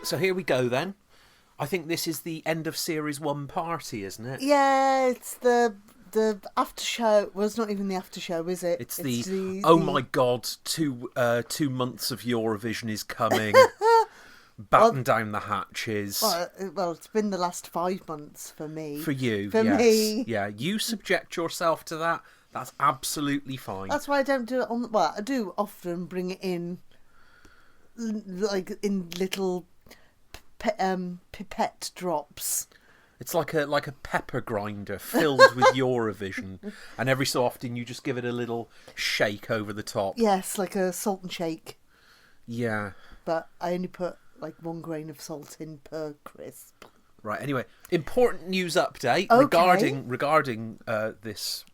So here we go then. I think this is the end of Series 1 party, isn't it? Yeah, it's the after show. Well, it's not even the after show, is it? It's my God, 2 months of Eurovision is coming. Batten down the hatches. Well, it's been the last 5 months for me. For you, for yes. me. Yeah, you subject yourself to that. That's absolutely fine. That's why I don't do it on. Well, I do often bring it in, like in little pipette drops. It's like a pepper grinder filled with Eurovision, and every so often you just give it a little shake over the top. Yes, like a salt and shake. Yeah. But I only put like 1 grain of salt in per crisp. Right. Anyway, important news update regarding this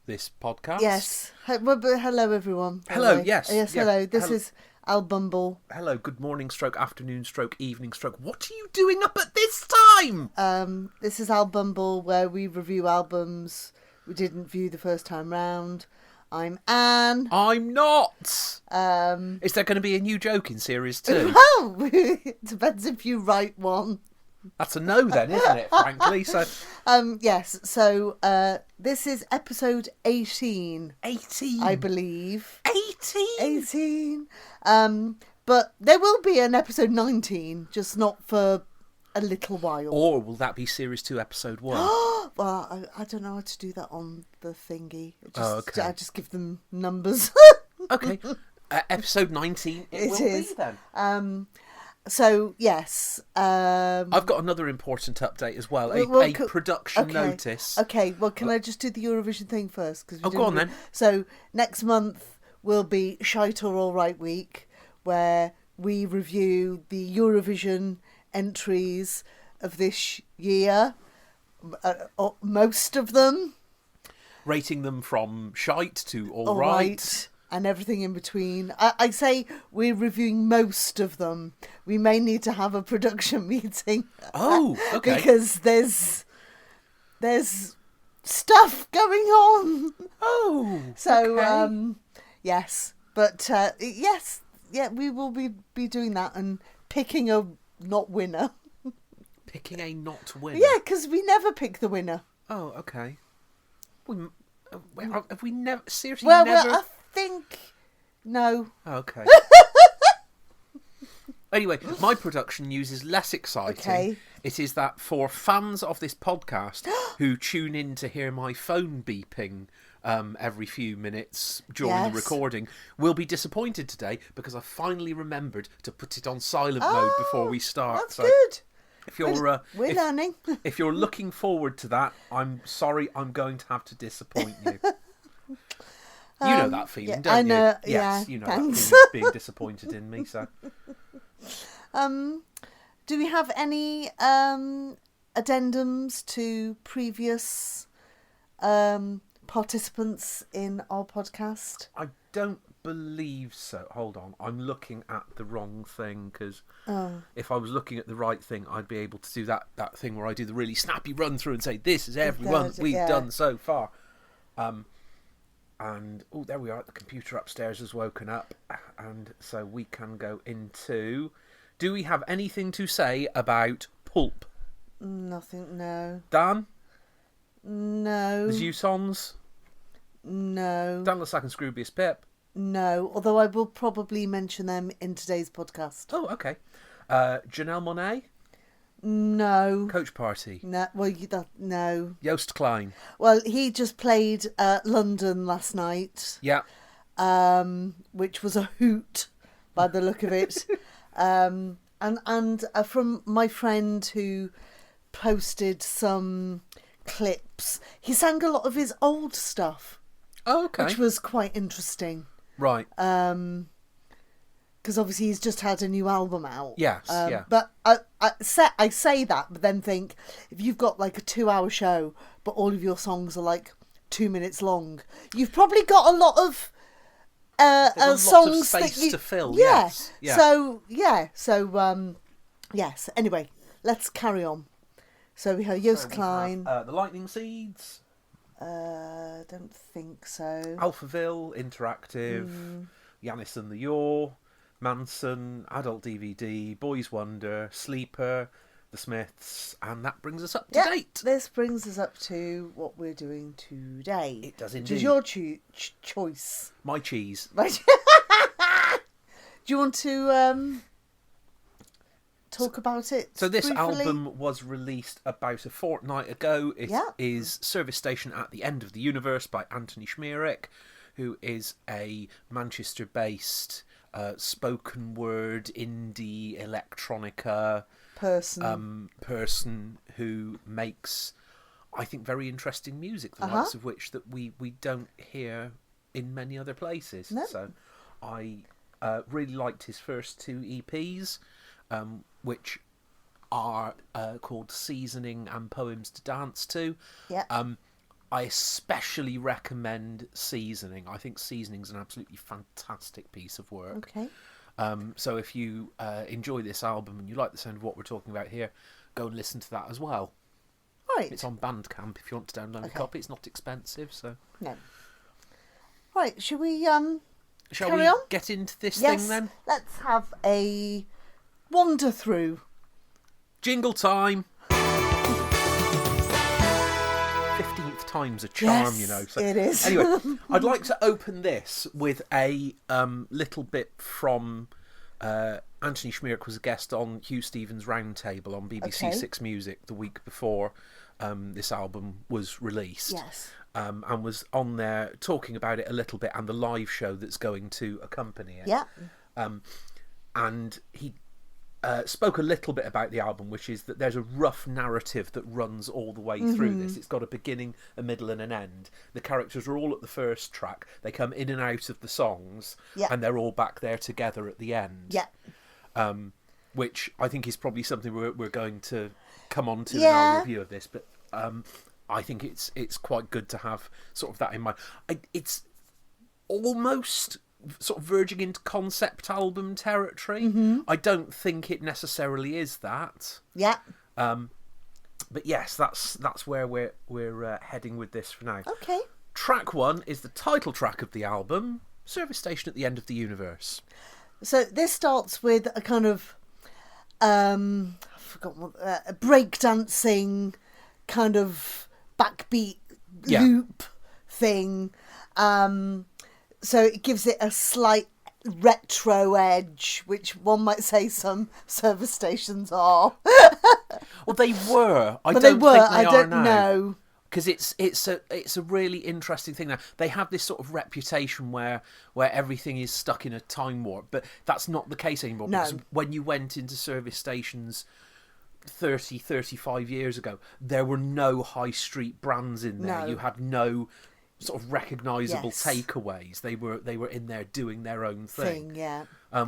podcast. Yes. Hello, everyone. Hello. Yes. Yes. Hello. This is ALBUMBLE. Hello. Good morning. Stroke afternoon. Stroke evening. Stroke. What are you doing up at this time? This is ALBUMBLE, where we review albums we didn't view the first time round. I'm Anne. I'm not. Is there going to be a new joke in Series 2? Well, it depends if you write one. That's a no then, isn't it, frankly? So, yes, so this is episode 18. 18? I believe. 18? 18. But there will be an episode 19, just not for a little while. Or will that be Series 2, Episode 1? Well, I don't know how to do that on the thingy. Okay. I just give them numbers. Okay. Episode 19 it will is. Be then. So, yes. I've got another important update as well. A production notice. Okay, well, can I just do the Eurovision thing first? Go on then. So, next month will be Shite or All Right Week, where we review the Eurovision entries of this year. Most of them. Rating them from shite to all right. And everything in between. I say we're reviewing most of them. We may need to have a production meeting. Oh, okay. Because there's stuff going on. Oh, so okay. Yes, but yes, yeah, we will be doing that and picking a not winner. Picking a not winner. Yeah, because we never pick the winner. Oh, okay. Have we never seriously? Well, never. I think no. Okay. Anyway, my production news is less exciting. Okay. It is that for fans of this podcast who tune in to hear my phone beeping every few minutes during the recording will be disappointed today because I finally remembered to put it on silent mode before we start. That's good. If you're we're learning. If you're looking forward to that, I'm sorry, I'm going to have to disappoint you. You know that feeling, don't I know, you? Yes, you know thanks. that feeling of being disappointed in me. So, do we have any addendums to previous participants in our podcast? I don't believe so. Hold on, I'm looking at the wrong thing because if I was looking at the right thing, I'd be able to do that thing where I do the really snappy run through and say, "This is everyone we've done so far." And there we are. The computer upstairs has woken up, and so we can go into. Do we have anything to say about Pulp? Nothing. No. Dan? No. The Zousons? No. Dan Lassac and Scroobius Pip? No. Although I will probably mention them in today's podcast. Oh, okay. Janelle Monáe? No. Coach Party? No. Well, no. Joost Klein? Well, he just played London last night. Yeah. Which was a hoot by the look of it. And from my friend who posted some clips, he sang a lot of his old stuff. Oh, okay. Which was quite interesting. Right. Because obviously he's just had a new album out. Yes, yeah. But I say that, but then think, if you've got like a 2-hour show, but all of your songs are like 2 minutes long, you've probably got a lot of songs of space that you to fill. Yeah. Yes. Yeah. So yes. Anyway, let's carry on. So we have Joost Klein. The Lightning Seeds. Don't think so. Alphaville, Interactive. Yanis and the Yaw. Manson, Adult DVD, Boys Wonder, Sleeper, The Smiths, and that brings us up to date. This brings us up to what we're doing today. It does indeed. Which is your choice. My cheese. Right. Do you want to talk about it? So this briefly? album was released about a fortnight ago. It is Service Station at the End of the Universe by Antony Szmierek, who is a Manchester-based spoken word indie electronica person who makes, I think, very interesting music, the likes of which that we don't hear in many other places. No. So I really liked his first 2 EPs, which are called Seasoning and Poems to Dance To. Yeah. I especially recommend Seasoning. I think Seasoning's an absolutely fantastic piece of work. Okay. So if you enjoy this album and you like the sound of what we're talking about here, go and listen to that as well. Right. It's on Bandcamp if you want to download a copy. It's not expensive, so... No. Right, shall we Shall carry we on? get into this thing then? Let's have a wander through. Jingle time! 15th time's a charm, you know. So, it is. Anyway, I'd like to open this with a little bit from... Antony Szmierek was a guest on Hugh Stevens' Roundtable on BBC Six Music the week before this album was released. Yes. And was on there talking about it a little bit and the live show that's going to accompany it. Yeah. And he spoke a little bit about the album, which is that there's a rough narrative that runs all the way through this. It's got a beginning, a middle and an end. The characters are all at the first track. They come in and out of the songs and they're all back there together at the end. Yeah. Which I think is probably something we're going to come on to in our review of this. But I think it's quite good to have sort of that in mind. It's almost sort of verging into concept album territory. I don't think it necessarily is that. Yeah. But yes, that's where we're heading with this for now. Okay. Track 1 is the title track of the album, Service Station at the End of the Universe. So this starts with a kind of I forgot what a breakdancing kind of backbeat loop thing. So it gives it a slight retro edge, which one might say some service stations are. Well, they were. I don't think they are now. know. Because it's a really interesting thing now. They have this sort of reputation where everything is stuck in a time warp, but that's not the case anymore. No. Because when you went into service stations 35 years ago, there were no high street brands in there. No. You had no sort of recognisable takeaways. They were in there doing their own thing.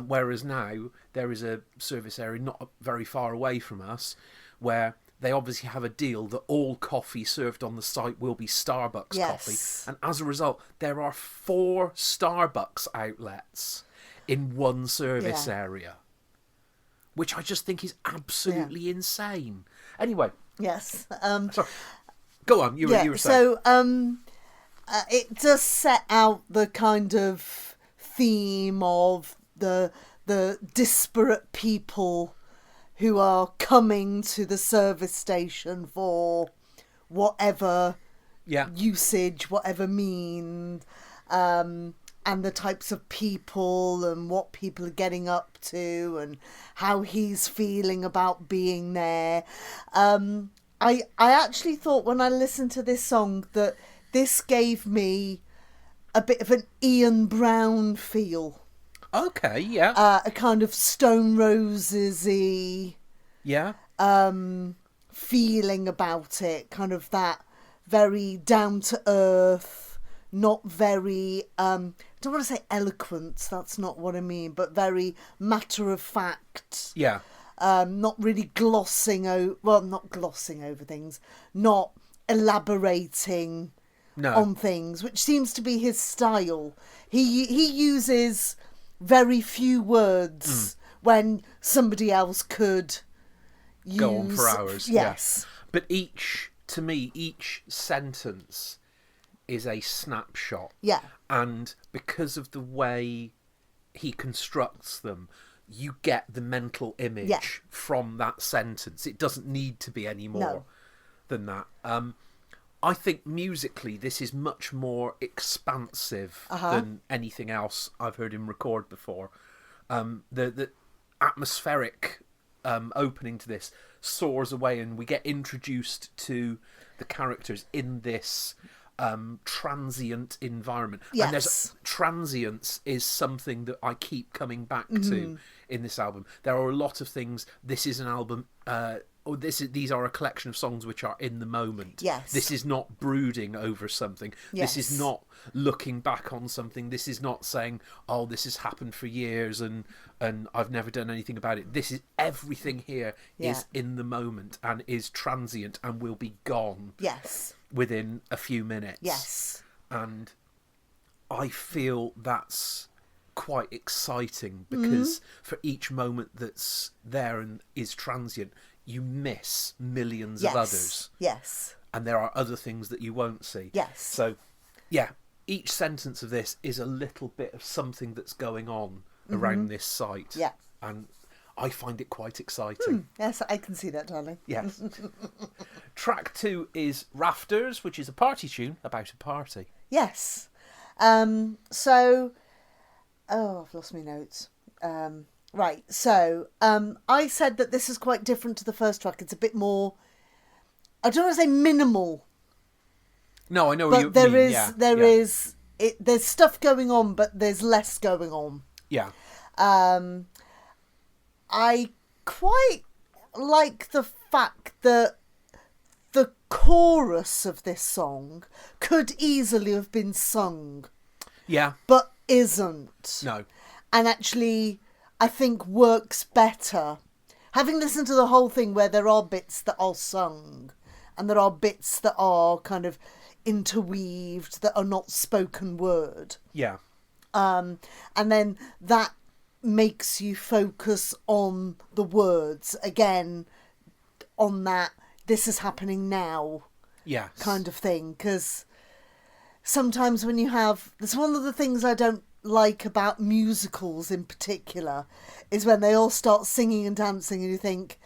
Whereas now there is a service area not very far away from us where they obviously have a deal that all coffee served on the site will be Starbucks coffee. And as a result, there are 4 Starbucks outlets in one service area, which I just think is absolutely insane. Anyway. Yes. Sorry. Go on, you were saying. So it does set out the kind of theme of the disparate people who are coming to the service station for whatever usage, whatever mean, and the types of people and what people are getting up to and how he's feeling about being there. I actually thought when I listened to this song that this gave me a bit of an Ian Brown feel. Okay, yeah. A kind of Stone Roses-y feeling about it. Kind of that very down-to-earth, not very... I don't want to say eloquent, that's not what I mean, but very matter-of-fact. Yeah. Not really not glossing over things, not elaborating on things, which seems to be his style. He uses very few words when somebody else could go on for hours. Yes. Yeah. But to me, each sentence is a snapshot. Yeah. And because of the way he constructs them, you get the mental image from that sentence. It doesn't need to be any more than that. I think musically this is much more expansive than anything else I've heard him record before. The atmospheric opening to this soars away, and we get introduced to the characters in this transient environment. Yes. And there's transience is something that I keep coming back to in this album. There are a lot of things. This is an album. These are a collection of songs which are in the moment. Yes. This is not brooding over something. Yes. This is not looking back on something. This is not saying, oh, this has happened for years and I've never done anything about it. This is everything here is in the moment and is transient and will be gone. Yes. Within a few minutes. Yes. And I feel that's quite exciting because for each moment that's there and is transient, you miss millions of others. Yes. And there are other things that you won't see. Yes. So, yeah, each sentence of this is a little bit of something that's going on around this site. Yeah. And I find it quite exciting. Yes, I can see that, darling. Yes. Track 2 is Rafters, which is a party tune about a party. Yes. So, I've lost my notes. Right, so I said that this is quite different to the first track. It's a bit more, I don't want to say minimal. No, I know but what you there mean. is there's stuff going on, but there's less going on. Yeah. I quite like the fact that the chorus of this song could easily have been sung. Yeah. But isn't. No. And actually, I think works better. Having listened to the whole thing where there are bits that are sung and there are bits that are kind of interweaved that are not spoken word. Yeah. And then that makes you focus on the words again, on that this is happening now kind of thing. Because sometimes when you have, that's one of the things I don't like about musicals in particular, is when they all start singing and dancing and you think,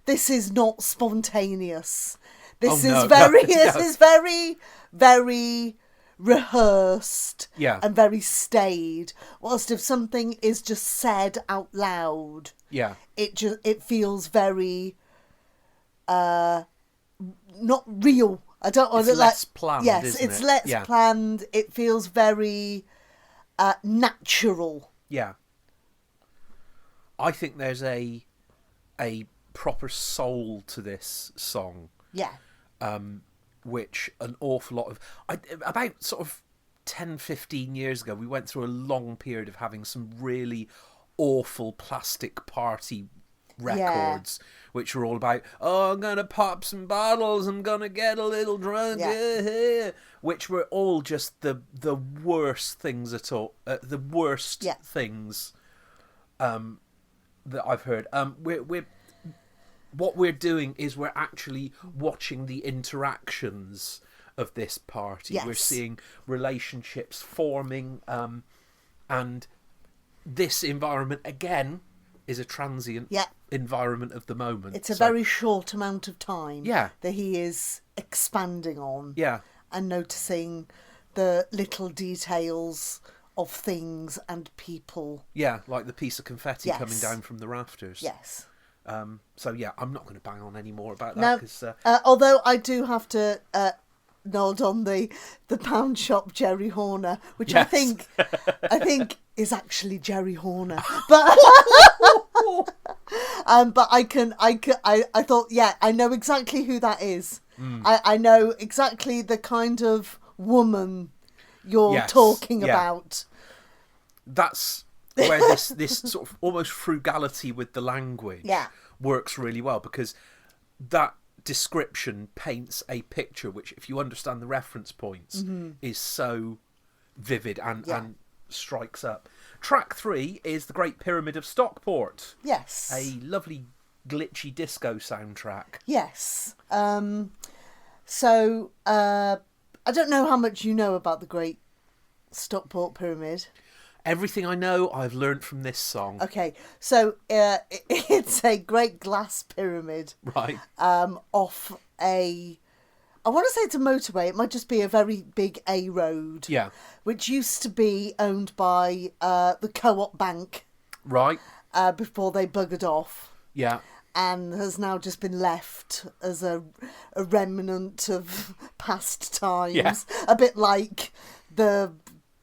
this is not spontaneous. This is very, very rehearsed and very stayed. Whilst if something is just said out loud, it feels very not real. I don't want to less planned. Yes, isn't it's it? less planned. It feels very natural. Yeah. I think there's a proper soul to this song. Yeah. Which an awful lot of... about sort of 10, 15 years ago, we went through a long period of having some really awful plastic party records, which were all about, oh, I'm going to pop some bottles, I'm going to get a little drunk, which were all just the worst things at all, the worst things that I've heard. What we're doing is we're actually watching the interactions of this party. We're seeing relationships forming, and this environment, again, is a transient environment of the moment. It's a very short amount of time that he is expanding on and noticing the little details of things and people. Yeah, like the piece of confetti coming down from the rafters. Yes. So yeah, I'm not going to bang on any more about that. Cause, although I do have to nod on the pound shop Jerry Horner, which I think is actually Jerry Horner, but but I thought I know exactly who that is. I know exactly the kind of woman you're talking about. That's where this sort of almost frugality with the language works really well, because that description paints a picture which, if you understand the reference points, is so vivid and strikes up. Track 3 is The Great Pyramid of Stockport. Yes. A lovely glitchy disco soundtrack. Yes. So I don't know how much you know about the Great Stockport Pyramid. Everything I know, I've learnt from this song. Okay, so it's a great glass pyramid. Right. Off a... I want to say it's a motorway. It might just be a very big A road. Yeah. Which used to be owned by the Co-op Bank. Right. Before they buggered off. Yeah. And has now just been left as a remnant of past times. Yeah. A bit like the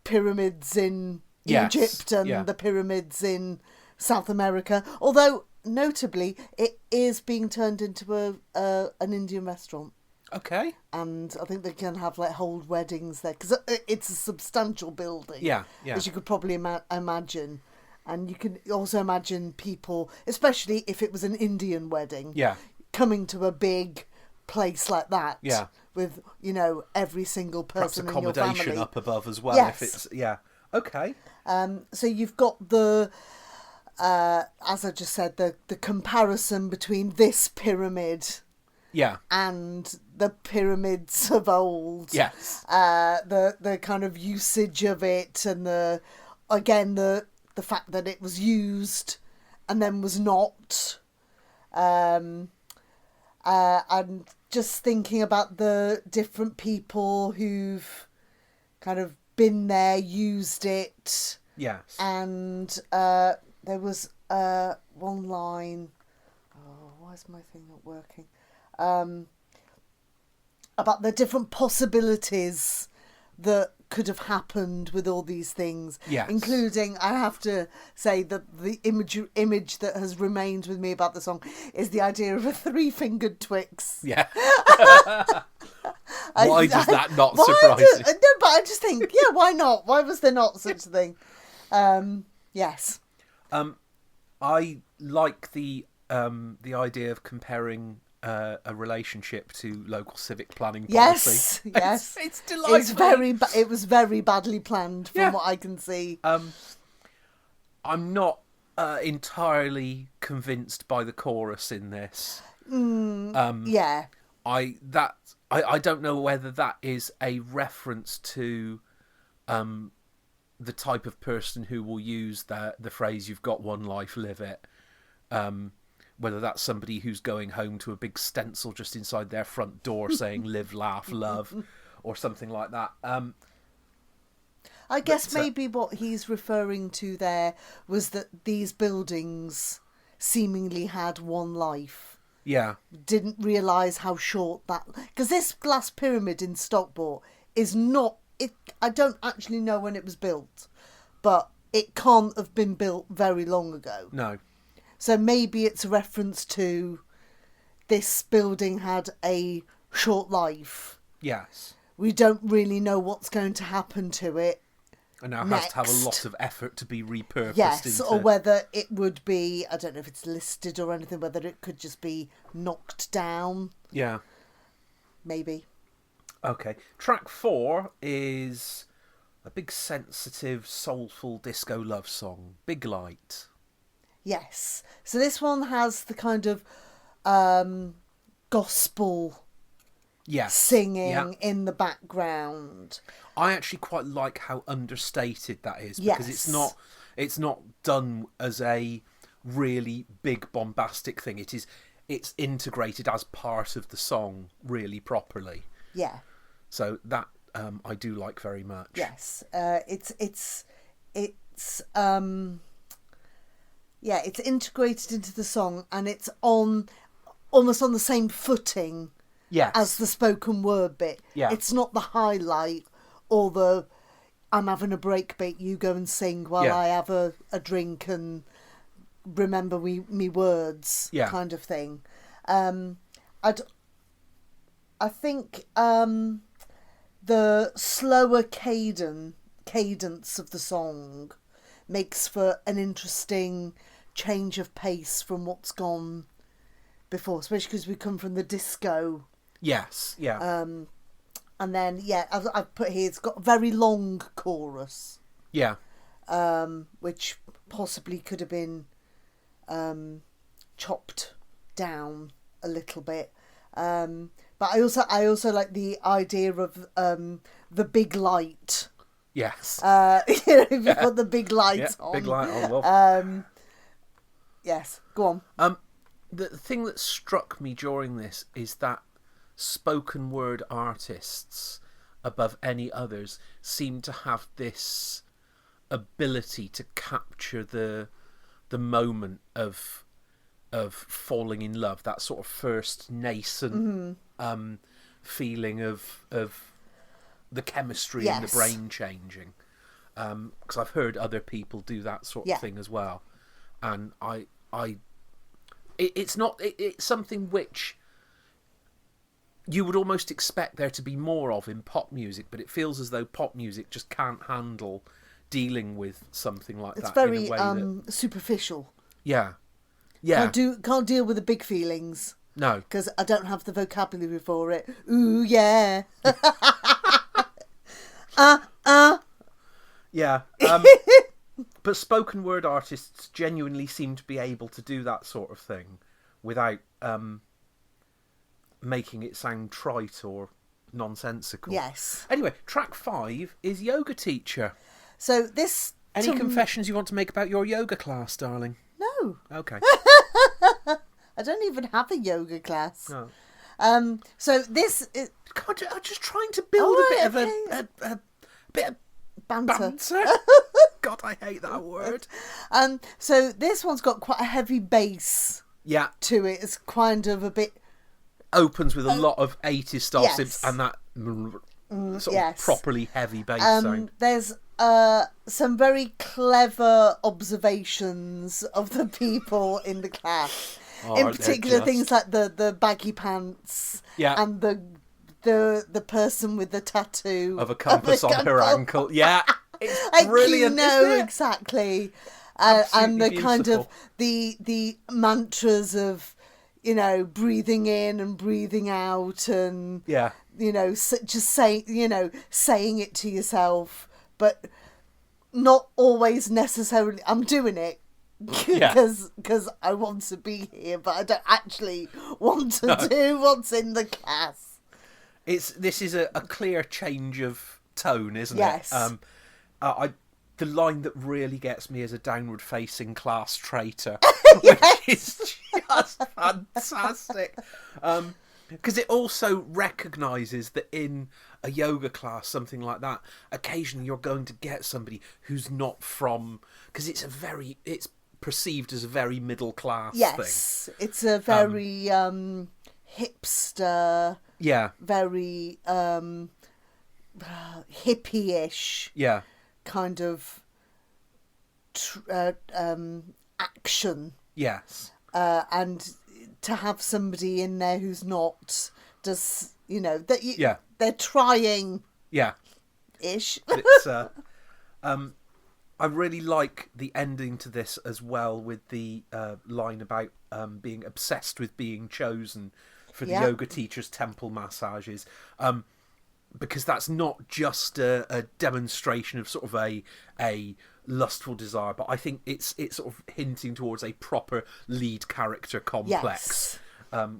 pyramids in Egypt and the pyramids in South America. Although, notably, it is being turned into an Indian restaurant. Okay. And I think they can have like hold weddings there because it's a substantial building. Yeah, yeah. As you could probably imagine. And you can also imagine people, especially if it was an Indian wedding, coming to a big place like that. Yeah. With, you know, every single person in your family. Perhaps accommodation up above as well. Yes. If it's, okay. So you've got the, as I just said, the comparison between this pyramid and the pyramids of old. Yes. The kind of usage of it and the fact that it was used and then was not. And just thinking about the different people who've kind of been there, used it. Yes. And there was one line. Oh, why is my thing not working? About the different possibilities that could have happened with all these things. Yes. Including, I have to say that the image that has remained with me about the song is the idea of a 3-fingered Twix. Yeah. Why does that not surprise you? No, but I just think, why not? Why was there not such a thing? Yes. I like the idea of comparing a relationship to local civic planning policy. Yes. It's delightful. It was very badly planned from what I can see. I'm not entirely convinced by the chorus in this. I don't know whether that is a reference to the type of person who will use the phrase "you've got one life, live it." Whether that's somebody who's going home to a big stencil just inside their front door saying "live, laugh, love," or something like that. I guess maybe what he's referring to there was that these buildings seemingly had one life. Yeah. Didn't realise how short that... Because this glass pyramid in Stockport is not... I don't actually know when it was built, but it can't have been built very long ago. No. So maybe it's a reference to this building had a short life. Yes. We don't really know what's going to happen to it. And now has to have a lot of effort to be repurposed. Yes, or whether it would be, I don't know if it's listed or anything, whether it could just be knocked down. Yeah. Maybe. Okay. Track 4 is a big, sensitive, soulful disco love song, Big Light. Yes. So this one has the kind of gospel singing in the background. I actually quite like how understated that is, because it's not done as a really big bombastic thing. It's integrated as part of the song really properly. Yeah. So that I do like very much. Yes. It's integrated into the song, and it's almost on the same footing as the spoken word bit. Yeah. It's not the highlight or the I'm having a break bit, you go and sing while I have a drink and remember me words kind of thing. I think the slower cadence of the song makes for an interesting change of pace from what's gone before, especially because we come from the disco. Yes, yeah. And then, I've put here, it's got a very long chorus. Yeah. Which possibly could have been chopped down a little bit. But I also like the idea of the big light Yes. If you put the big lights on. Big light on. Well. Yes, go on. The thing that struck me during this is that spoken word artists, above any others, seem to have this ability to capture the moment of falling in love, that sort of first nascent feeling of the chemistry and the brain changing. Because I've heard other people do that sort of thing as well, and it's something which you would almost expect there to be more of in pop music, but it feels as though pop music just can't handle dealing with something like that. It's very in a way superficial. Yeah. Can't deal with the big feelings. No, because I don't have the vocabulary for it. Ooh yeah. Yeah. But spoken word artists genuinely seem to be able to do that sort of thing without making it sound trite or nonsensical. Yes. Anyway, track 5 is Yoga Teacher. So this... Any confessions you want to make about your yoga class, darling? No. Okay. I don't even have a yoga class. No. So this... I'm just trying to build a bit of banter. God, I hate that word. So this one's got quite a heavy bass to it. It's kind of a bit... Opens with a lot of 80s style synths and that sort of properly heavy bass sound. There's some very clever observations of the people in the class. In particular, things like the baggy pants and the person with the tattoo of a compass on her ankle. Yeah, it's brilliant. No, exactly. And the beautiful. Kind of the mantras of, breathing in and breathing out, and just saying it to yourself, but not always necessarily. I'm doing it because I want to be here, but I don't actually want to do what's in the class. This is a clear change of tone, isn't it? Yes. The line that really gets me is a downward facing class traitor, which is just fantastic. Because it also recognises that in a yoga class, something like that, occasionally you're going to get somebody who's not from... Because it's perceived as a very middle class thing. Yes, it's a very hipster... Yeah. Very hippie-ish kind of action. Yes. And to have somebody in there who's not, they're trying. Yeah. Ish. It's, I really like the ending to this as well, with the line about being obsessed with being chosen for the yoga teacher's temple massages, because that's not just a demonstration of sort of a lustful desire, but I think it's sort of hinting towards a proper lead character complex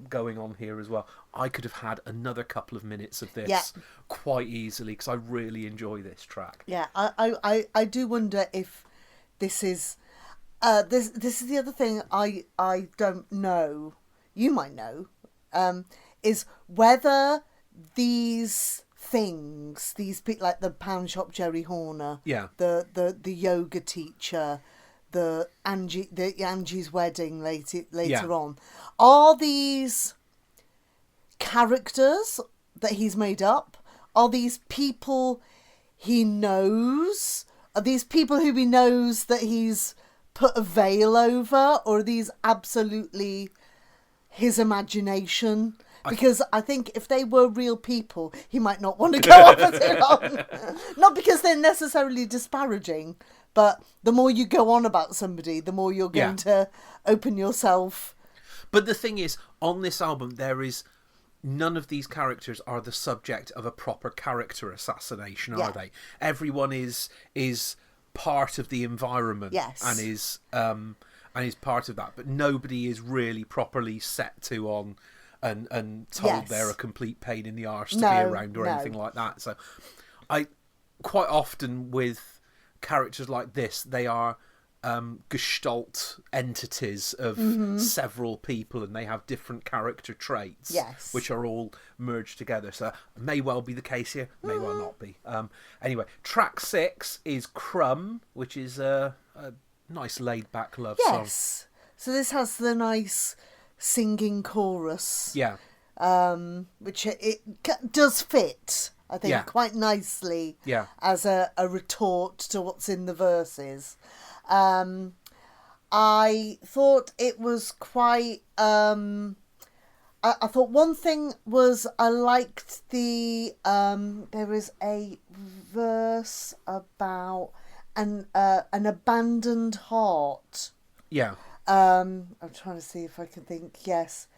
going on here as well. I could have had another couple of minutes of this quite easily, because I really enjoy this track. Yeah, I do wonder if this is this is the other thing I don't know. You might know. Is whether these things, these people like the pound shop Jerry Horner, the yoga teacher, the Angie's wedding later on, are these characters that he's made up? Are these people he knows? Are these people who he knows that he's put a veil over, or are these absolutely his imagination? Because I think if they were real people, he might not want to go on for too long. Not because they're necessarily disparaging, but the more you go on about somebody, the more you're going to open yourself. But the thing is, on this album, there is none of these characters are the subject of a proper character assassination, are they? Everyone is part of the environment, and is part of that, but nobody is really properly set to on and told they're a complete pain in the arse to be around or anything like that. So I quite often with characters like this, they are gestalt entities of several people, and they have different character traits, which are all merged together. So may well be the case here, may well not be. Anyway, track 6 is Crumb, which is a nice laid-back love song. Yes. So this has the nice singing chorus. Yeah. Which it does fit, I think, quite nicely as a retort to what's in the verses. I thought it was quite... I thought one thing was I liked the... there is a verse about an abandoned heart. Yeah. I'm trying to see if I can think. Yes.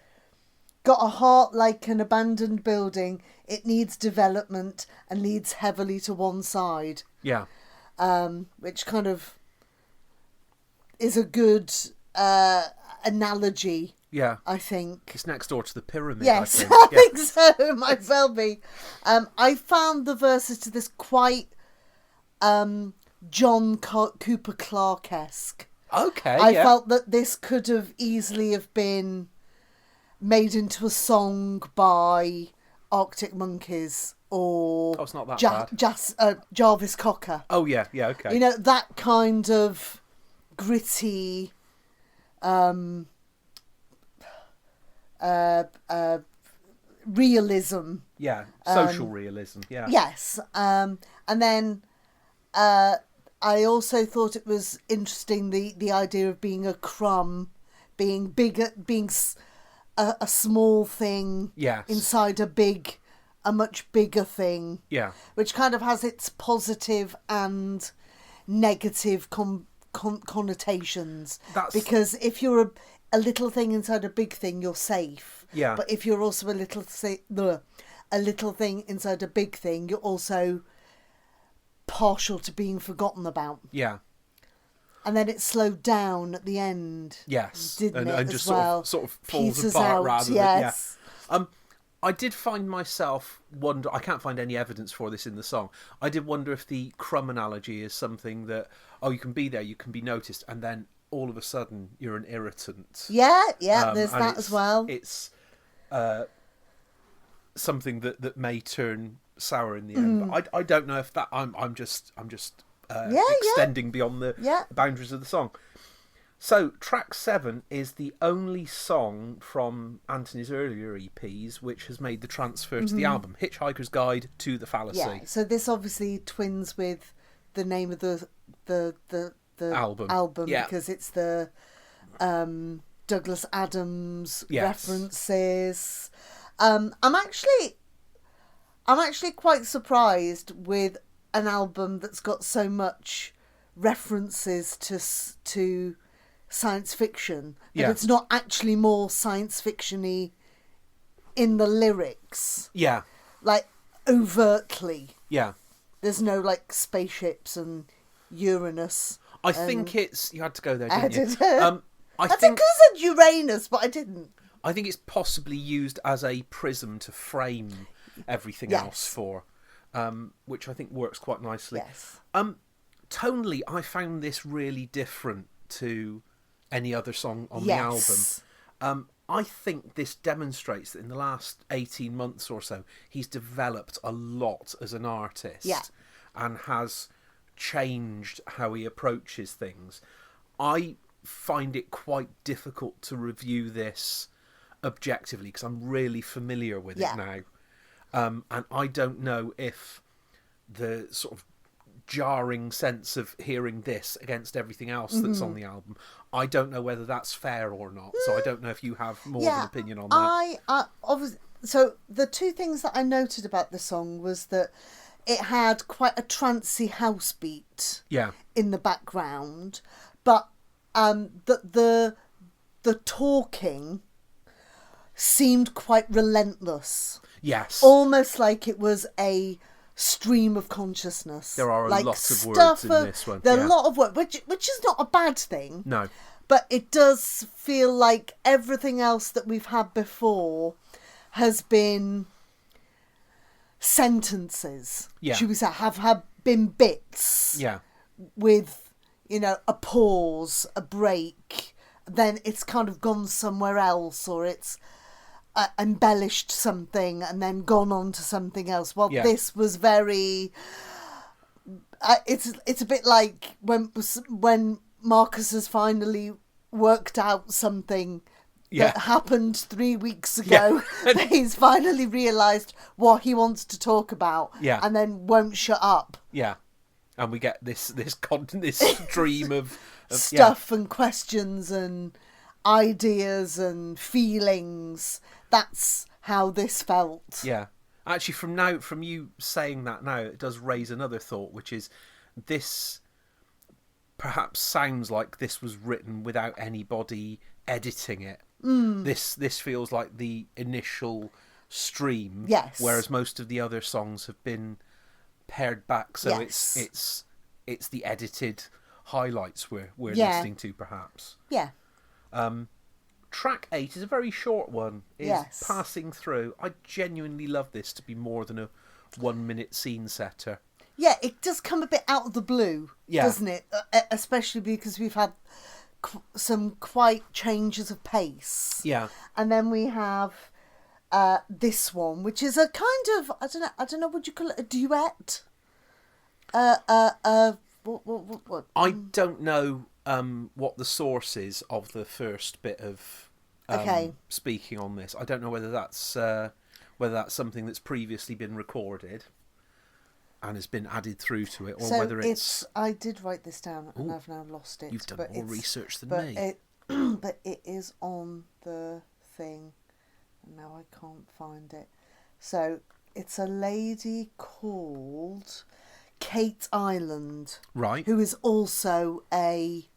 Got a heart like an abandoned building. It needs development and leads heavily to one side. Yeah. Which kind of is a good analogy. Yeah. I think. It's next door to the pyramid, yes, I think. I think so. It might well be. I found the verses to this quite John Cooper Clarke-esque. Okay, I felt that this could have easily have been made into a song by Arctic Monkeys or it's not that bad. Jarvis Cocker. Oh, yeah, okay. You know, that kind of gritty, realism. Yeah, social realism, yeah. Yes. And then I also thought it was interesting, the idea of being a crumb, being bigger, being a small thing inside a much bigger thing. Yeah. Which kind of has its positive and negative connotations. Because if you're a little thing inside a big thing, you're safe. Yeah. But if you're also a little thing inside a big thing, you're also partial to being forgotten about. Yeah. And then it slowed down at the end. Yes. Didn't it? And just sort of falls Peters apart out, rather than... Yeah. I did find myself wonder... I can't find any evidence for this in the song. I did wonder if the crumb analogy is something that, you can be there, you can be noticed, and then all of a sudden you're an irritant. Yeah, there's that as well. It's something that may turn sour in the end. But I don't know if that... I'm just extending beyond the boundaries of the song. So, track 7 is the only song from Antony's earlier EPs which has made the transfer to the album, Hitchhiker's Guide to the Fallacy. Yeah, so this obviously twins with the name of the album because it's the Douglas Adams references. I'm actually quite surprised with an album that's got so much references to science fiction, but it's not actually more science fiction-y in the lyrics. Yeah. Like, overtly. Yeah. There's no, like, spaceships and Uranus. I think it's... You had to go there, didn't you? I think I said Uranus, but I didn't. I think it's possibly used as a prism to frame everything else for, which I think works quite nicely. Yes. Tonally, I found this really different to any other song on the album. I think this demonstrates that in the last 18 months or so, he's developed a lot as an artist and has changed how he approaches things. I find it quite difficult to review this objectively because I'm really familiar with it now. And I don't know if the sort of jarring sense of hearing this against everything else that's on the album, I don't know whether that's fair or not. So I don't know if you have more of an opinion on that. So the two things that I noted about the song was that it had quite a trancey house beat in the background, but the talking seemed quite relentless. Yes. Almost like it was a stream of consciousness. There are a lot of words in this one. There are a lot of words, which is not a bad thing. No. But it does feel like everything else that we've had before has been sentences. Yeah. Should we say, have been bits. Yeah. With, a pause, a break, then it's kind of gone somewhere else, or it's embellished something and then gone on to something else. Well, this was very... it's a bit like when Marcus has finally worked out something that happened 3 weeks ago. That he's finally realised what he wants to talk about, and then won't shut up. Yeah. And we get this stream of stuff and questions and ideas and feelings. That's how this felt. Yeah. Actually, from you saying that now, it does raise another thought, which is this perhaps sounds like this was written without anybody editing it. This feels like the initial stream, whereas most of the other songs have been pared back, so it's the edited highlights we're listening to, perhaps. Yeah. Track 8 is a very short one. It's Passing Through. I genuinely love this to be more than a 1 minute scene setter. Yeah, it does come a bit out of the blue, doesn't it? Especially because we've had some quite changes of pace. Yeah. And then we have this one, which is a kind of, I don't know, would you call it a duet? What? I don't know what the source is of the first bit of speaking on this. I don't know whether that's something that's previously been recorded and has been added through to it, or whether it's... I did write this down and I've now lost it. You've done more research than me. But it is on the thing, and now I can't find it. So it's a lady called Kate Island, right? Who is also a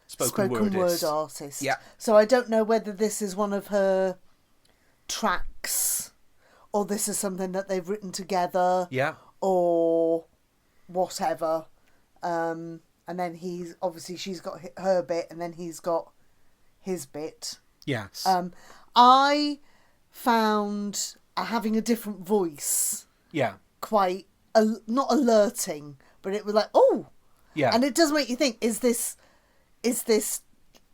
spoken word artist. Yeah. So I don't know whether this is one of her tracks, or this is something that they've written together. Yeah. Or whatever. And then she's got her bit, and then he's got his bit. Yes. I found having a different voice. Yeah. Quite not alerting, but it was like, oh. Yeah. And it does make you think: is this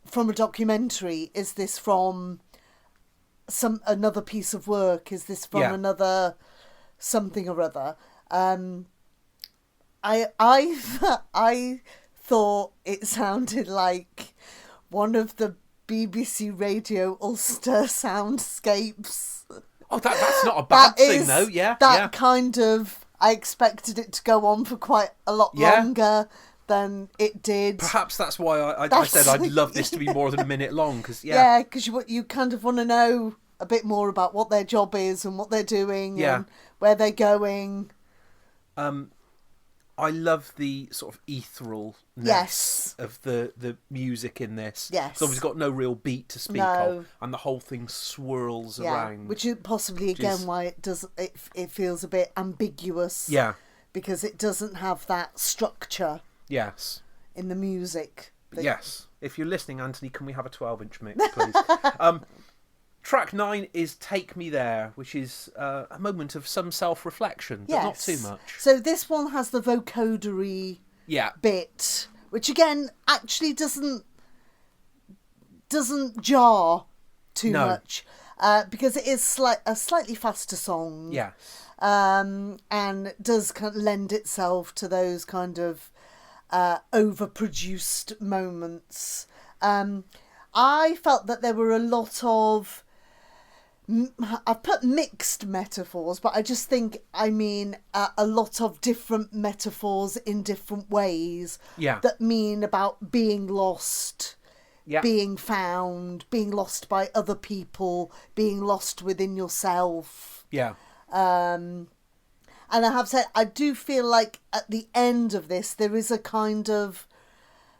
from a documentary? Is this from another piece of work? Is this from another something or other? I thought it sounded like one of the BBC Radio Ulster soundscapes. Oh, that's not a bad thing, though. Yeah, that kind of. I expected it to go on for quite a lot longer than it did. Perhaps that's why I said I'd love this to be more than a minute long, because because you kind of want to know a bit more about what their job is and what they're doing and where they're going. I love the sort of etherealness of the music in this. Yes. So we've got no real beat to speak of, and the whole thing swirls around. Which is possibly why it feels a bit ambiguous. Yeah. Because it doesn't have that structure. Yes. In the music. Yes. If you're listening, Anthony, can we have a 12-inch mix, please? Track 9 is Take Me There, which is a moment of some self-reflection, but not too much. So this one has the vocodary bit, which again actually doesn't jar too much, because it is a slightly faster song. Yeah. And does kind of lend itself to those kind of overproduced moments. I felt that there were a lot of... I've put mixed metaphors, but I just think, a lot of different metaphors in different ways that mean about being lost, being found, being lost by other people, being lost within yourself. Yeah. And I have said, I do feel like at the end of this, there is a kind of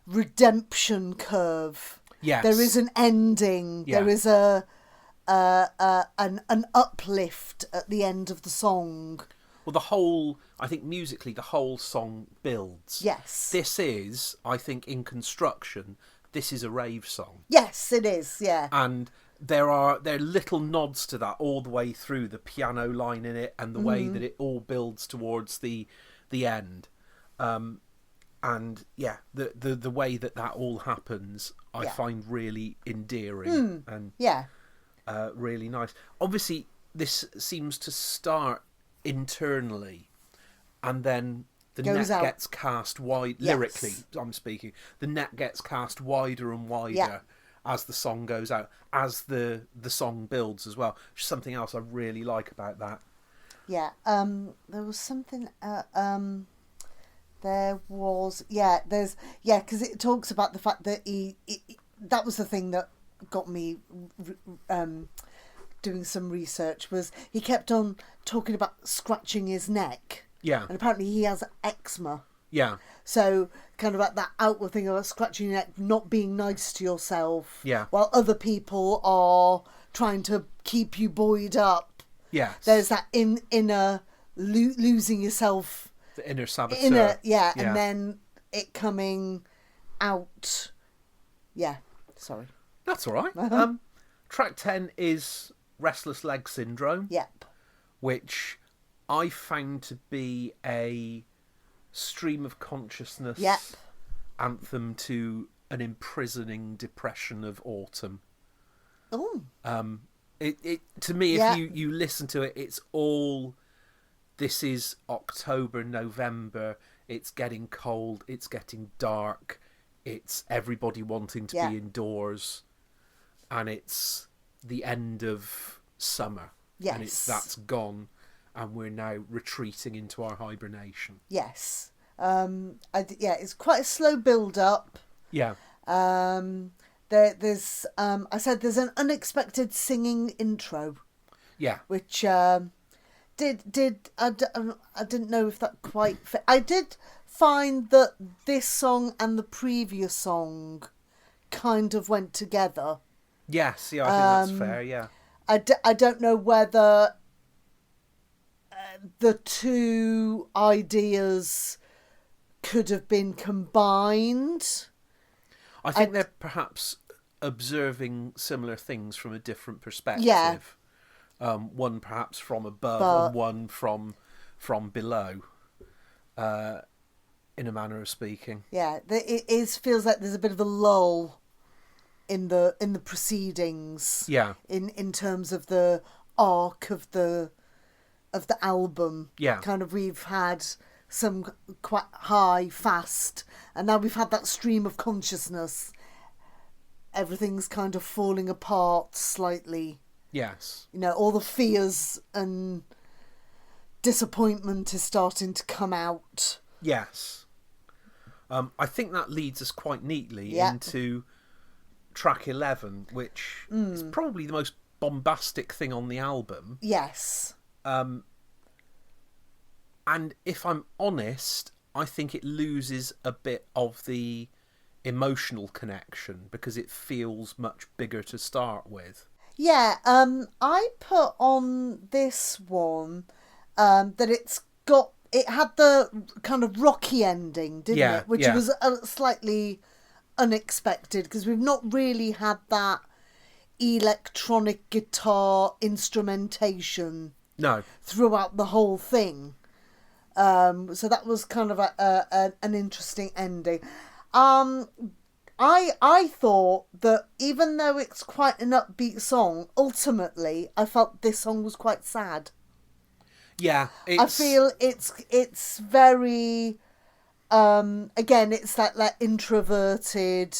redemption curve. Yes. There is an ending. Yeah. There is an uplift at the end of the song. Well, I think musically, the whole song builds. Yes. This is, I think, in construction, this is a rave song. Yes, it is, yeah. And there are little nods to that all the way through, the piano line in it and the way that it all builds towards the end. And yeah, the way that all happens, I find really endearing and really nice. Obviously, this seems to start internally, and then the net gets cast wide. Lyrically, I'm speaking. The net gets cast wider and wider as the song goes out, as the song builds as well. Which is something else I really like about that. Yeah. There was something. There was because it talks about the fact that he that was the thing that got me doing some research, was he kept on talking about scratching his neck. Yeah. And apparently he has eczema. Yeah. So kind of like that outward thing of scratching your neck, not being nice to yourself. Yeah. While other people are trying to keep you buoyed up. Yeah. There's that inner losing yourself. The inner saboteur. And then it coming out. Yeah, sorry. That's all right. Track 10 is Restless Leg Syndrome. Yep. Which I found to be a stream of consciousness anthem to an imprisoning depression of autumn. Oh. It to me, if you listen to it, it's all... This is October, November. It's getting cold. It's getting dark. It's everybody wanting to be indoors, and it's the end of summer. Yes, and that's gone, and we're now retreating into our hibernation. Yes, it's quite a slow build up. Yeah. There's I said there's an unexpected singing intro. Yeah. Which. I didn't know if that quite fit. I did find that this song and the previous song kind of went together. Yes, yeah, I think that's fair, yeah. I don't know whether the two ideas could have been combined. I think they're perhaps observing similar things from a different perspective. Yeah. One perhaps from above and one from below, in a manner of speaking. Yeah, it feels like there's a bit of a lull in the proceedings. Yeah. In terms of the arc of the album. Yeah. Kind of, we've had some quite high, fast, and now we've had that stream of consciousness. Everything's kind of falling apart slightly. Yes. You know, all the fears and disappointment is starting to come out. Yes. I think that leads us quite neatly into track 11, which is probably the most bombastic thing on the album. Yes. And if I'm honest, I think it loses a bit of the emotional connection because it feels much bigger to start with. Yeah, I put on this one that it had the kind of rocky ending, didn't it? Which was slightly unexpected because we've not really had that electronic guitar instrumentation throughout the whole thing. So that was kind of an interesting ending. I thought that even though it's quite an upbeat song, ultimately I felt this song was quite sad. Yeah, I feel it's very again, it's that like introverted,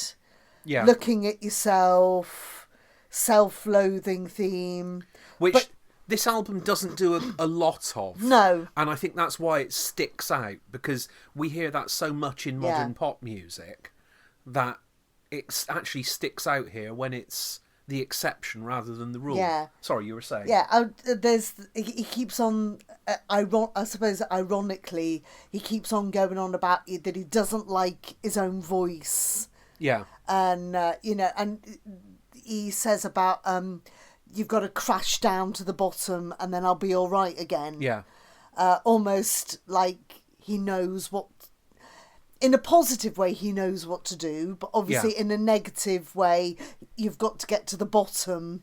looking at yourself, self-loathing theme, which this album doesn't do a lot of. No, and I think that's why it sticks out, because we hear that so much in modern pop music that it actually sticks out here when it's the exception rather than the rule. Yeah. Sorry, you were saying. Yeah, he keeps on, I suppose ironically, he keeps on going on about that he doesn't like his own voice. Yeah. And, and he says about, you've got to crash down to the bottom and then I'll be all right again. Yeah. Almost like he knows what... In a positive way, he knows what to do, but obviously in a negative way, you've got to get to the bottom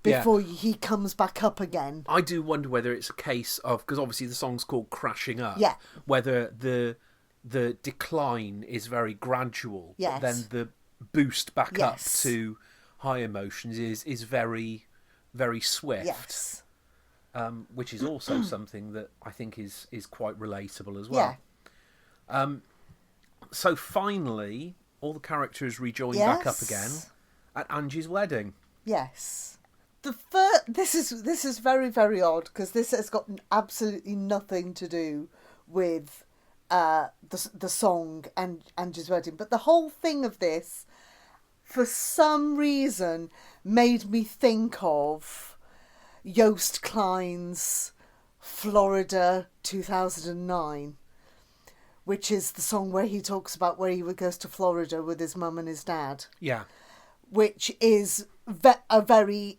before he comes back up again. I do wonder whether it's a case of, because obviously the song's called Crashing Up, yeah, whether the the decline is very gradual, Yes. but then the boost back up Yes. to high emotions is very, very swift. Yes. Which is also something that I think is quite relatable as well. Yeah. So finally, all the characters rejoin Yes. back up again at Angie's wedding. Yes. This is very, very odd, because this has got absolutely nothing to do with the song and Angie's wedding. But the whole thing of this, for some reason, made me think of Joost Klein's Florida 2009, which is the song where he talks about where he goes to Florida with his mum and his dad. Yeah. Which is a very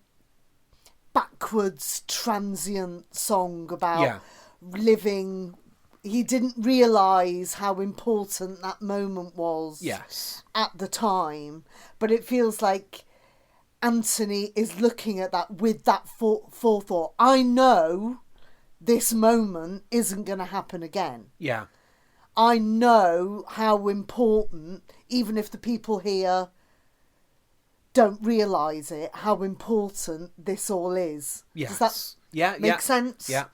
backwards, transient song about living. He didn't realise how important that moment was at the time. But it feels like Antony is looking at that with that forethought. I know this moment isn't going to happen again. Yeah. I know how important, even if the people here don't realise it, how important this all is. Yes. Does that make sense? Yeah.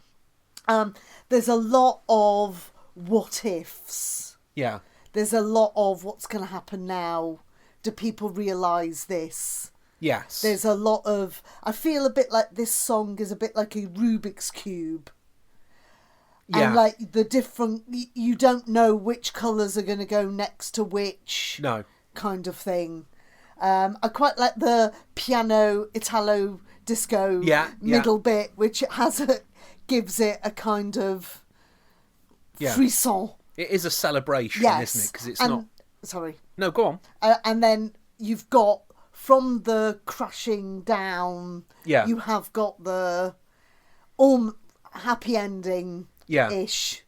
There's a lot of what ifs. Yeah. There's a lot of what's going to happen now. Do people realise this? Yes. There's a lot of... I feel a bit like this song is a bit like a Rubik's Cube. Yeah. And like the different... You don't know which colours are going to go next to which. No. Kind of thing. I quite like the piano Italo disco middle bit, which gives it a kind of frisson. It is a celebration, isn't it? Because it's not... Sorry. No, go on. And then you've got, from the crashing down, you have got the happy ending-ish.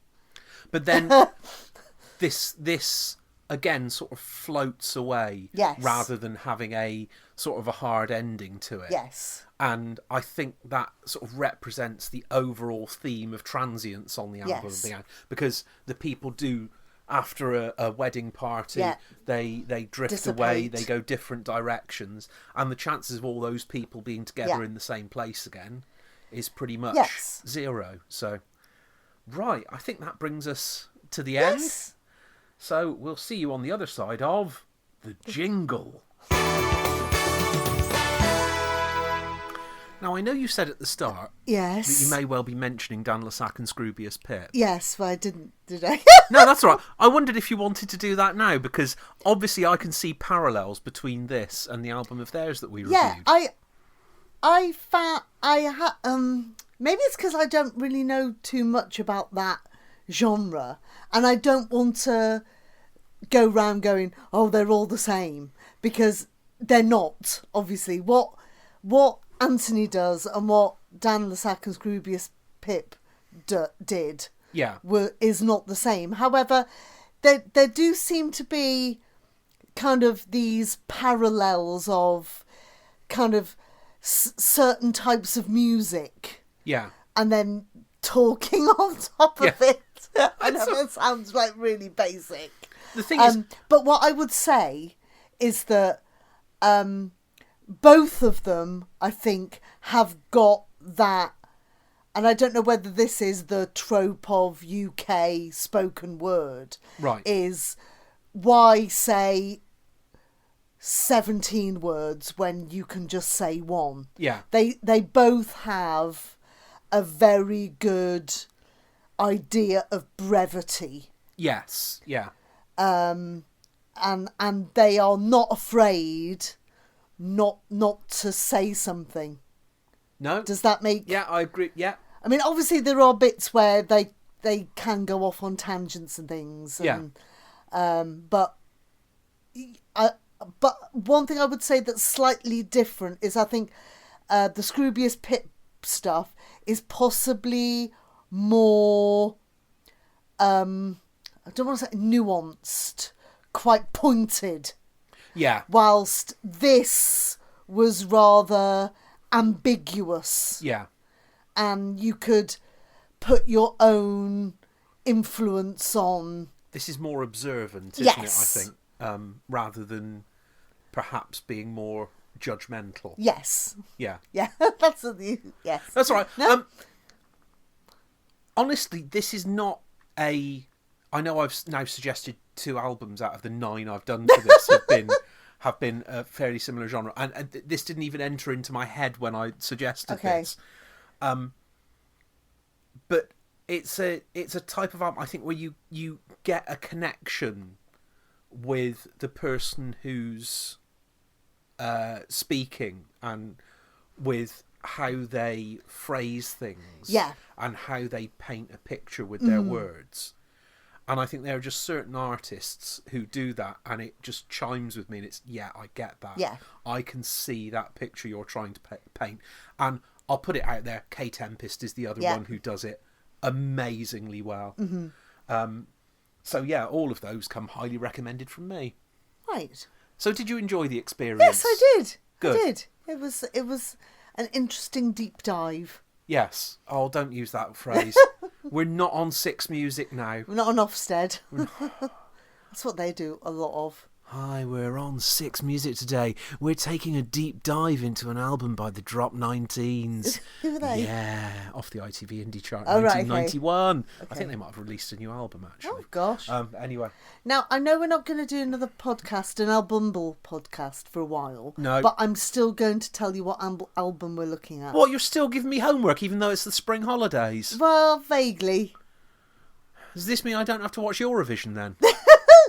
But then this again sort of floats away rather than having a sort of a hard ending to it. Yes. And I think that sort of represents the overall theme of transience on the album. Because the people do, after a wedding party, they drift away, they go different directions, and the chances of all those people being together in the same place again is pretty much zero. So, right, I think that brings us to the end. So we'll see you on the other side of the jingle. Now, I know you said at the start that you may well be mentioning Dan Lassac and Scroobius Pip. Yes, but I didn't, did I? No, that's all right. I wondered if you wanted to do that now, because obviously I can see parallels between this and the album of theirs that we reviewed. I found... maybe it's because I don't really know too much about that genre, and I don't want to go round going, oh, they're all the same, because they're not, obviously. What Antony does and what Dan Lassac and Scroobius Pip did is not the same. However, there do seem to be kind of these parallels of kind of certain types of music. Yeah. And then talking on top of it. I know it sounds like really basic. The thing is... But what I would say is that both of them, I think, have got that, and I don't know whether this is the trope of UK spoken word, is why say 17 words when you can just say one. Yeah. They both have a very good idea of brevity. Yes, yeah. And they are not afraid not to say something. No. Does that make... Yeah, I agree, yeah. I mean, obviously there are bits where they can go off on tangents and things. And, But one thing I would say that's slightly different is I think the Scroobius Pip stuff is possibly more... I don't want to say nuanced, quite pointed. Yeah. Whilst this was rather ambiguous. Yeah. And you could put your own influence on This is more observant, isn't Yes. it, I think, rather than perhaps being more judgmental. Yes. Yeah. Yeah, that's the yes. That's all right. No? Honestly, this is not a... I know I've now suggested 2 albums out of the 9 I've done for this have been a fairly similar genre, and this didn't even enter into my head when I suggested this. But it's a type of album, I think, where you get a connection with the person who's speaking, and with how they phrase things, and how they paint a picture with their words. And I think there are just certain artists who do that, and it just chimes with me, and it's, I get that. Yeah. I can see that picture you're trying to paint. And I'll put it out there, K Tempest is the other one who does it amazingly well. So yeah, all of those come highly recommended from me. Right. So did you enjoy the experience? Yes, I did. Good. I did. It was an interesting deep dive. Yes. Oh, don't use that phrase. We're not on Six Music now. We're not on Ofsted. That's what they do a lot of. Hi, we're on Six Music today. We're taking a deep dive into an album by the Drop 19s. Who are they? Yeah, off the ITV Indie Chart, Oh, right, 1991. okay. I think they might have released a new album, actually. Oh, gosh. Anyway. Now, I know we're not going to do another podcast, an ALBUMBLE podcast, for a while. No. But I'm still going to tell you what album we're looking at. What, you're still giving me homework, even though it's the spring holidays? Well, vaguely. Does this mean I don't have to watch Eurovision, then?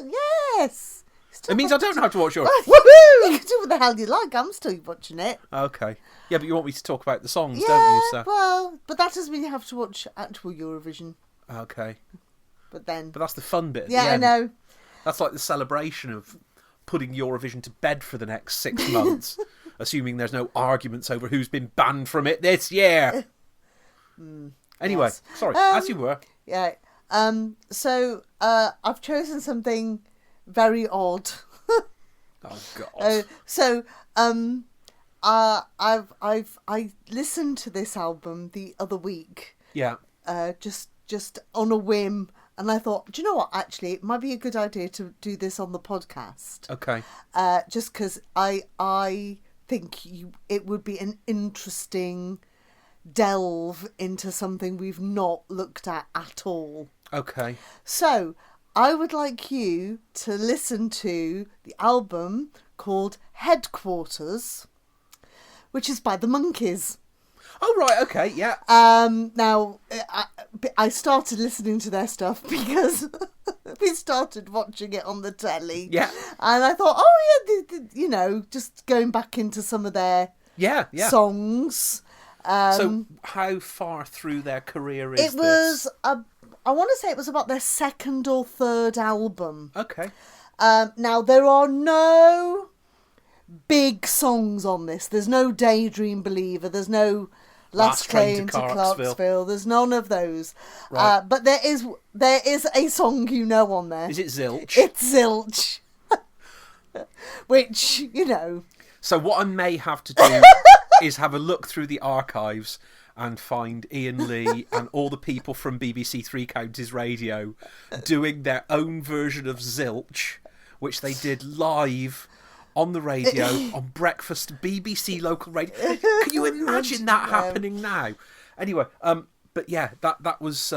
Yes. It means I don't have to watch Eurovision. Woohoo! You can do what the hell you like. I'm still watching it. Okay. Yeah, but you want me to talk about the songs, Yeah, don't you, sir? well, but that doesn't mean you have to watch actual Eurovision. Okay. But then... But that's the fun bit at yeah, the end. I know. That's like the celebration of putting Eurovision to bed for the next 6 months, assuming there's no arguments over who's been banned from it this year. Anyway, yes. sorry, as you were. Yeah. So I've chosen something very odd. Oh God. I listened to this album the other week. Yeah. Just on a whim, and I thought, do you know what? Actually, it might be a good idea to do this on the podcast. Okay. Just because I think it would be an interesting delve into something we've not looked at all. Okay. So I would like you to listen to the album called Headquarters, which is by the Monkees. Oh right. Okay. Yeah. Now I started listening to their stuff because we started watching it on the telly. Yeah. And I thought, oh yeah, just going back into some of their songs. So how far through their career is it was I want to say it was about their second or third album. Okay. Now there are no big songs on this. There's no Daydream Believer. There's no Last Train to Clarksville. There's none of those. Right. But there is a song on there. Is it Zilch? It's Zilch. Which, So what I may have to do is have a look through the archives and find Ian Lee and all the people from BBC Three Counties Radio doing their own version of Zilch, which they did live on the radio, on breakfast, BBC local radio. Can you imagine that happening now? Anyway, but yeah, that was...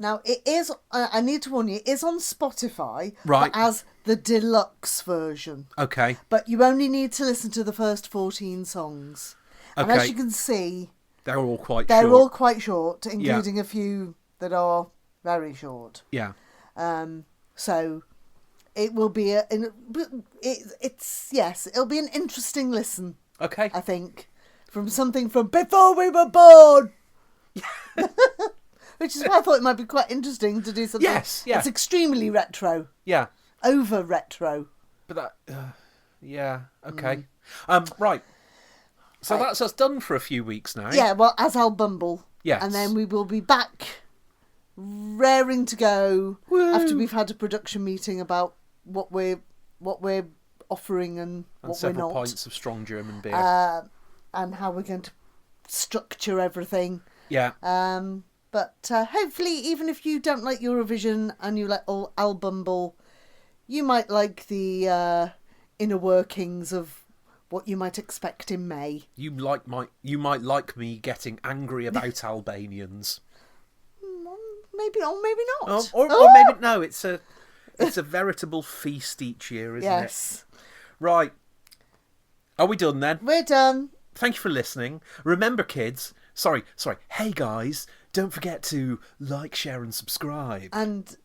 Now, it is, I need to warn you, it is on Spotify, right, but as the deluxe version. Okay. But you only need to listen to the first 14 songs. Okay. And as you can see... They're all quite short. They're all quite short, including a few that are very short. Yeah. So... It will be it'll be an interesting listen. Okay. I think. From something from before we were born. Which is why I thought it might be quite interesting to do something that's extremely retro. Yeah. Over retro. But that, yeah, okay. Right. So that's us done for a few weeks now. Yeah, well, as ALBUMBLE. Yes. And then we will be back raring to go after we've had a production meeting about what we're offering and what we're not. Several pints of strong German beer. And how we're going to structure everything. Yeah. But hopefully, even if you don't like Eurovision and you like ALBUMBLE, you might like the inner workings of what you might expect in May. You might like me getting angry about Albanians. Maybe or maybe not. Or maybe no. It's a veritable feast each year, isn't it? Yes. Right. Are we done then? We're done. Thank you for listening. Remember, kids. Sorry. Hey, guys. Don't forget to like, share, and subscribe. And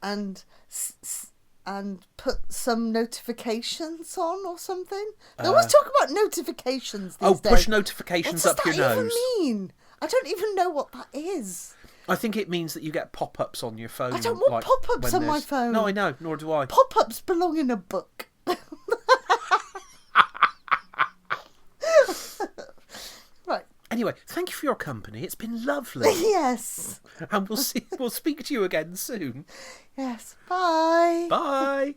put some notifications on or something. They always talk about notifications these days. Push notifications up your nose. What does that even mean? I don't even know what that is. I think it means that you get pop-ups on your phone. I don't want pop-ups on my phone. No, I know. Nor do I. Pop-ups belong in a book. Right. Anyway, thank you for your company. It's been lovely. Yes. And we'll speak to you again soon. Yes. Bye. Bye.